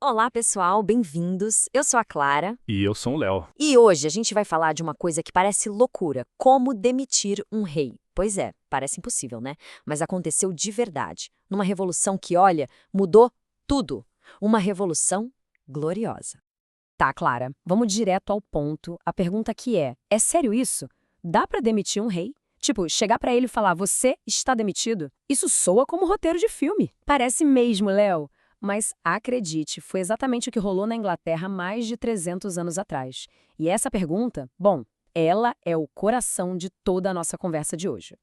Olá, pessoal, bem-vindos. Eu sou a Clara E eu sou o Léo. e hoje a gente vai falar de uma coisa que parece loucura: como demitir um rei. Pois é, parece impossível, né? Mas aconteceu de verdade, numa revolução que, olha, mudou tudo. Uma revolução gloriosa. Tá, Clara, vamos direto ao ponto. A pergunta aqui é sério isso? Dá pra demitir um rei? Tipo, chegar pra ele e falar, você está demitido? Isso soa como roteiro de filme. Parece mesmo, Léo. Mas acredite, foi exatamente o que rolou na Inglaterra mais de 300 anos atrás. E essa pergunta, bom, ela é o coração de toda a nossa conversa de hoje.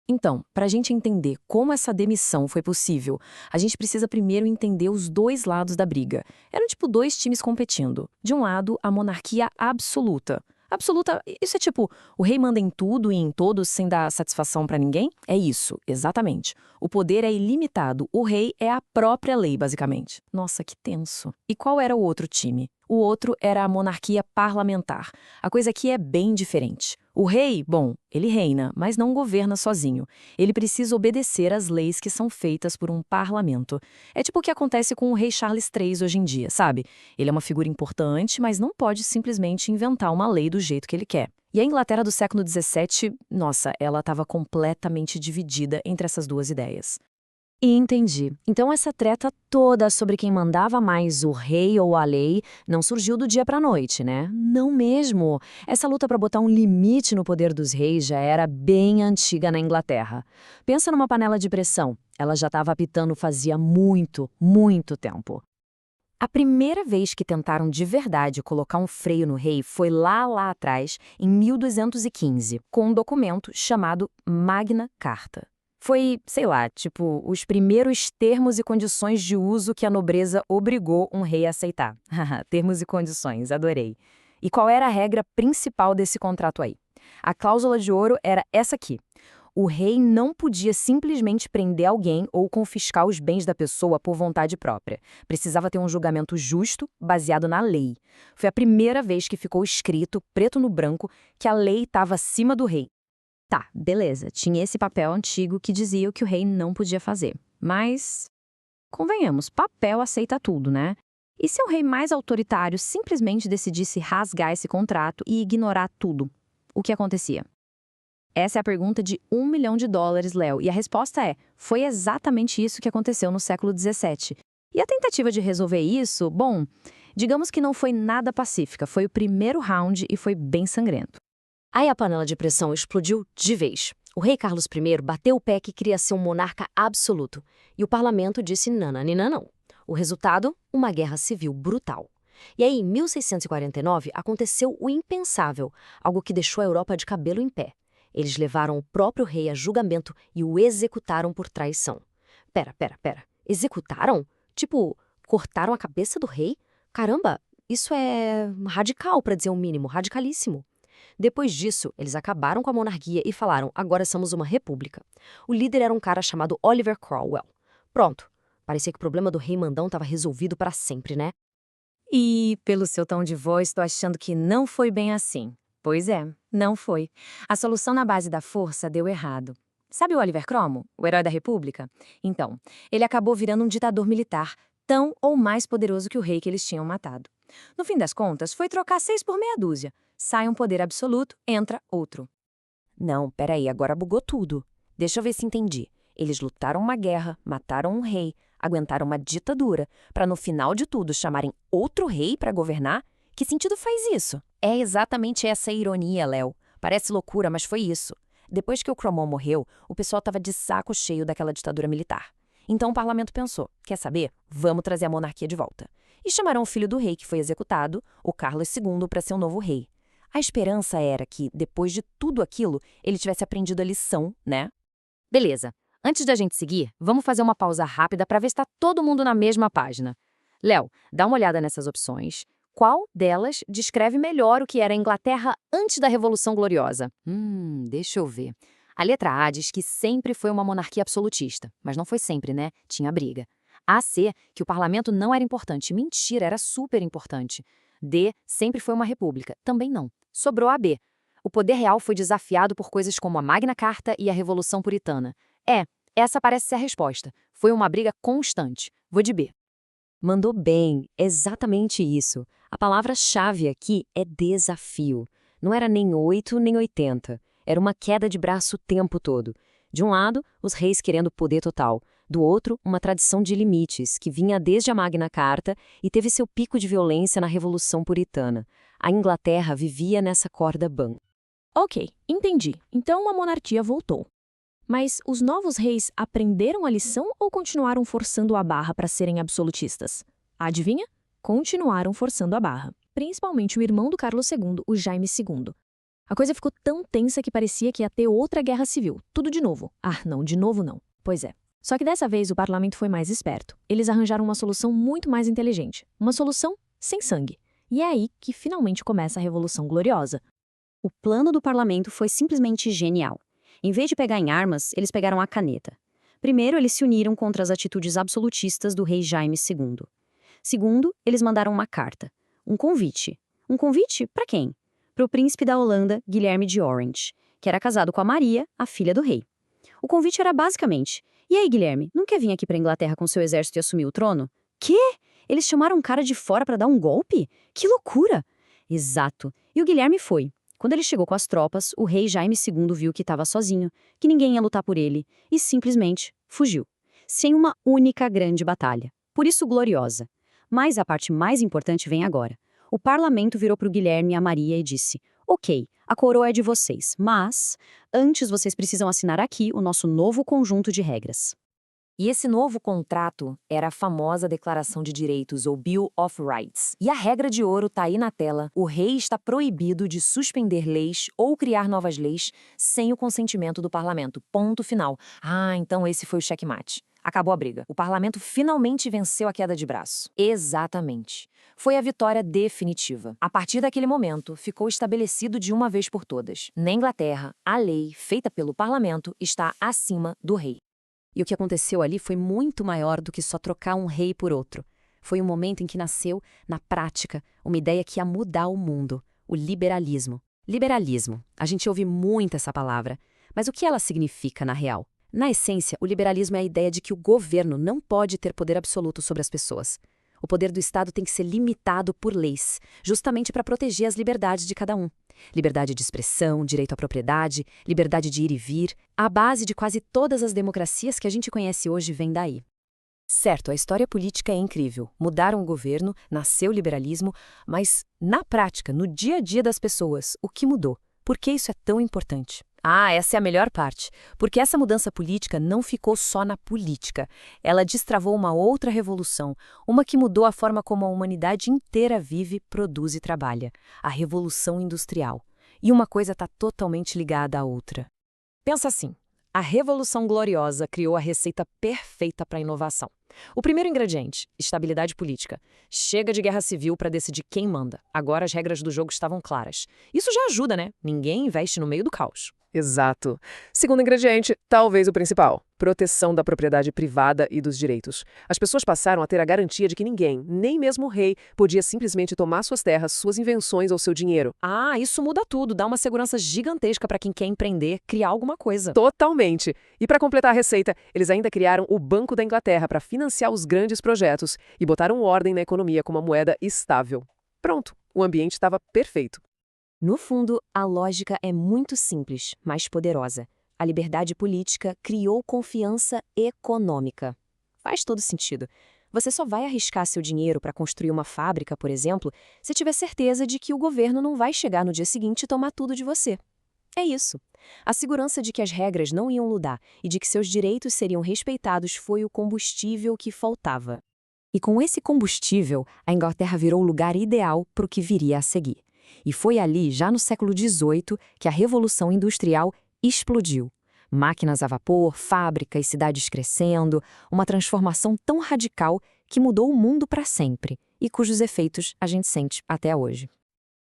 Então, para a gente entender como essa demissão foi possível, a gente precisa primeiro entender os dois lados da briga. Eram tipo dois times competindo. De um lado, a monarquia absoluta. Absoluta, isso é tipo, o rei manda em tudo e em todos sem dar satisfação para ninguém? É isso, exatamente. O poder é ilimitado, o rei é a própria lei, basicamente. Nossa, que tenso. E qual era o outro time? O outro era a monarquia parlamentar. A coisa aqui é bem diferente. O rei, bom, ele reina, mas não governa sozinho. Ele precisa obedecer às leis que são feitas por um parlamento. É tipo o que acontece com o rei Charles III hoje em dia, sabe? Ele é uma figura importante, mas não pode simplesmente inventar uma lei do jeito que ele quer. E a Inglaterra do século XVII, nossa, ela estava completamente dividida entre essas duas ideias. E entendi. Então essa treta toda sobre quem mandava mais, o rei ou a lei, não surgiu do dia pra noite, né? Não mesmo. Essa luta para botar um limite no poder dos reis já era bem antiga na Inglaterra. Pensa numa panela de pressão. Ela já estava apitando fazia muito, muito tempo. A primeira vez que tentaram de verdade colocar um freio no rei foi lá atrás, em 1215, com um documento chamado Magna Carta. Foi, sei lá, tipo, os primeiros termos e condições de uso que a nobreza obrigou um rei a aceitar. Haha, termos e condições, adorei. E qual era a regra principal desse contrato aí? A cláusula de ouro era essa aqui. O rei não podia simplesmente prender alguém ou confiscar os bens da pessoa por vontade própria. Precisava ter um julgamento justo, baseado na lei. Foi a primeira vez que ficou escrito, preto no branco, que a lei estava acima do rei. Tá, beleza, tinha esse papel antigo que dizia o que o rei não podia fazer. Mas, convenhamos, papel aceita tudo, né? E se o rei mais autoritário simplesmente decidisse rasgar esse contrato e ignorar tudo? O que acontecia? Essa é a pergunta de US$ 1 milhão, Léo, e a resposta foi exatamente isso que aconteceu no século XVII. E a tentativa de resolver isso, bom, digamos que não foi nada pacífica, foi o primeiro round e foi bem sangrento. Aí a panela de pressão explodiu de vez. O rei Carlos I bateu o pé que queria ser um monarca absoluto. E o parlamento disse nananina não. O resultado? Uma guerra civil brutal. E aí, em 1649, aconteceu o impensável, algo que deixou a Europa de cabelo em pé. Eles levaram o próprio rei a julgamento e o executaram por traição. Pera. Executaram? Tipo, cortaram a cabeça do rei? Caramba, isso é radical, para dizer o mínimo, radicalíssimo. Depois disso, eles acabaram com a monarquia e falaram, agora somos uma república. O líder era um cara chamado Oliver Cromwell. Pronto, parecia que o problema do rei mandão estava resolvido para sempre, né? E, pelo seu tom de voz, estou achando que não foi bem assim. Pois é, não foi. A solução na base da força deu errado. Sabe o Oliver Cromwell, o herói da República? Então, ele acabou virando um ditador militar, tão ou mais poderoso que o rei que eles tinham matado. No fim das contas, foi trocar 6 por meia dúzia. Sai um poder absoluto, entra outro. Não, peraí, agora bugou tudo. Deixa eu ver se entendi. Eles lutaram uma guerra, mataram um rei, aguentaram uma ditadura, para no final de tudo chamarem outro rei para governar? Que sentido faz isso? É exatamente essa a ironia, Léo. Parece loucura, mas foi isso. Depois que o Cromwell morreu, o pessoal estava de saco cheio daquela ditadura militar. Então o parlamento pensou, quer saber? Vamos trazer a monarquia de volta. E chamaram o filho do rei que foi executado, o Carlos II, para ser o novo rei. A esperança era que, depois de tudo aquilo, ele tivesse aprendido a lição, né? Beleza. Antes da gente seguir, vamos fazer uma pausa rápida para ver se está todo mundo na mesma página. Léo, dá uma olhada nessas opções. Qual delas descreve melhor o que era a Inglaterra antes da Revolução Gloriosa? Deixa eu ver. A letra A diz que sempre foi uma monarquia absolutista, mas não foi sempre, né? Tinha briga. A C, que o parlamento não era importante. Mentira, era super importante. D, sempre foi uma república. Também não. Sobrou a B. O poder real foi desafiado por coisas como a Magna Carta e a Revolução Puritana. Essa parece ser a resposta. Foi uma briga constante. Vou de B. Mandou bem, exatamente isso. A palavra-chave aqui é desafio. Não era nem 8 nem 80. Era uma queda de braço o tempo todo. De um lado, os reis querendo poder total. Do outro, uma tradição de limites, que vinha desde a Magna Carta e teve seu pico de violência na Revolução Puritana. A Inglaterra vivia nessa corda bamba. Ok, entendi. Então a monarquia voltou. Mas os novos reis aprenderam a lição ou continuaram forçando a barra para serem absolutistas? Adivinha? Continuaram forçando a barra. Principalmente o irmão do Carlos II, o Jaime II. A coisa ficou tão tensa que parecia que ia ter outra guerra civil. Tudo de novo. Ah, não, de novo não. Pois é. Só que dessa vez o parlamento foi mais esperto. Eles arranjaram uma solução muito mais inteligente. Uma solução sem sangue. E é aí que finalmente começa a Revolução Gloriosa. O plano do parlamento foi simplesmente genial. Em vez de pegar em armas, eles pegaram a caneta. Primeiro, eles se uniram contra as atitudes absolutistas do rei Jaime II. Segundo, eles mandaram uma carta. Um convite. Um convite para quem? Para o príncipe da Holanda, Guilherme de Orange, que era casado com a Maria, a filha do rei. O convite era basicamente: e aí, Guilherme, não quer vir aqui para a Inglaterra com seu exército e assumir o trono? Quê? Eles chamaram um cara de fora para dar um golpe? Que loucura! Exato. E o Guilherme foi. Quando ele chegou com as tropas, o rei Jaime II viu que estava sozinho, que ninguém ia lutar por ele, e simplesmente fugiu. Sem uma única grande batalha. Por isso, gloriosa. Mas a parte mais importante vem agora. O parlamento virou para o Guilherme e a Maria e disse: ok, a coroa é de vocês, mas antes vocês precisam assinar aqui o nosso novo conjunto de regras. E esse novo contrato era a famosa Declaração de Direitos, ou Bill of Rights. E a regra de ouro tá aí na tela: o rei está proibido de suspender leis ou criar novas leis sem o consentimento do parlamento. Ponto final. Ah, então esse foi o checkmate. Acabou a briga. O parlamento finalmente venceu a queda de braço. Exatamente. Foi a vitória definitiva. A partir daquele momento, ficou estabelecido de uma vez por todas: na Inglaterra, a lei, feita pelo parlamento, está acima do rei. E o que aconteceu ali foi muito maior do que só trocar um rei por outro. Foi um momento em que nasceu, na prática, uma ideia que ia mudar o mundo: o liberalismo. Liberalismo. A gente ouve muito essa palavra, mas o que ela significa na real? Na essência, o liberalismo é a ideia de que o governo não pode ter poder absoluto sobre as pessoas. O poder do Estado tem que ser limitado por leis, justamente para proteger as liberdades de cada um. Liberdade de expressão, direito à propriedade, liberdade de ir e vir. A base de quase todas as democracias que a gente conhece hoje vem daí. Certo, a história política é incrível. Mudaram o governo, nasceu o liberalismo, mas na prática, no dia a dia das pessoas, o que mudou? Por que isso é tão importante? Ah, essa é a melhor parte, porque essa mudança política não ficou só na política. Ela destravou uma outra revolução, uma que mudou a forma como a humanidade inteira vive, produz e trabalha: a Revolução Industrial. E uma coisa está totalmente ligada à outra. Pensa assim: a Revolução Gloriosa criou a receita perfeita para a inovação. O primeiro ingrediente: estabilidade política. Chega de guerra civil para decidir quem manda. Agora as regras do jogo estavam claras. Isso já ajuda, né? Ninguém investe no meio do caos. Exato. Segundo ingrediente, talvez o principal: proteção da propriedade privada e dos direitos. As pessoas passaram a ter a garantia de que ninguém, nem mesmo o rei, podia simplesmente tomar suas terras, suas invenções ou seu dinheiro. Ah, isso muda tudo, dá uma segurança gigantesca para quem quer empreender, criar alguma coisa. Totalmente. E para completar a receita, eles ainda criaram o Banco da Inglaterra para financiar os grandes projetos e botaram ordem na economia com uma moeda estável. Pronto, o ambiente estava perfeito. No fundo, a lógica é muito simples, mas poderosa. A liberdade política criou confiança econômica. Faz todo sentido. Você só vai arriscar seu dinheiro para construir uma fábrica, por exemplo, se tiver certeza de que o governo não vai chegar no dia seguinte e tomar tudo de você. É isso. A segurança de que as regras não iam mudar e de que seus direitos seriam respeitados foi o combustível que faltava. E com esse combustível, a Inglaterra virou o lugar ideal para o que viria a seguir. E foi ali, já no século XVIII, que a Revolução Industrial explodiu. Máquinas a vapor, fábricas, cidades crescendo, uma transformação tão radical que mudou o mundo para sempre e cujos efeitos a gente sente até hoje.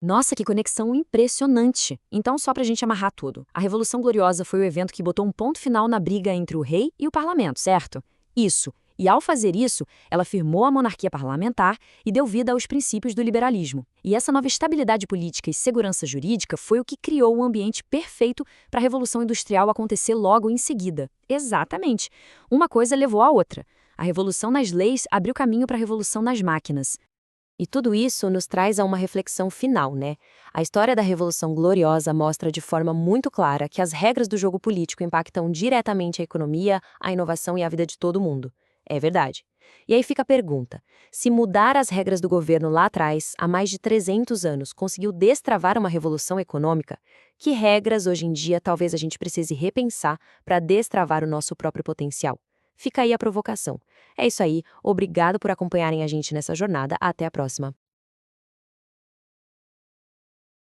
Nossa, que conexão impressionante! Então, só para a gente amarrar tudo, a Revolução Gloriosa foi o evento que botou um ponto final na briga entre o rei e o parlamento, certo? Isso. E ao fazer isso, ela firmou a monarquia parlamentar e deu vida aos princípios do liberalismo. E essa nova estabilidade política e segurança jurídica foi o que criou o ambiente perfeito para a Revolução Industrial acontecer logo em seguida. Exatamente. Uma coisa levou à outra. A revolução nas leis abriu caminho para a revolução nas máquinas. E tudo isso nos traz a uma reflexão final, né? A história da Revolução Gloriosa mostra de forma muito clara que as regras do jogo político impactam diretamente a economia, a inovação e a vida de todo mundo. É verdade. E aí fica a pergunta: se mudar as regras do governo lá atrás, há mais de 300 anos, conseguiu destravar uma revolução econômica, que regras hoje em dia talvez a gente precise repensar para destravar o nosso próprio potencial? Fica aí a provocação. É isso aí, obrigado por acompanharem a gente nessa jornada, até a próxima.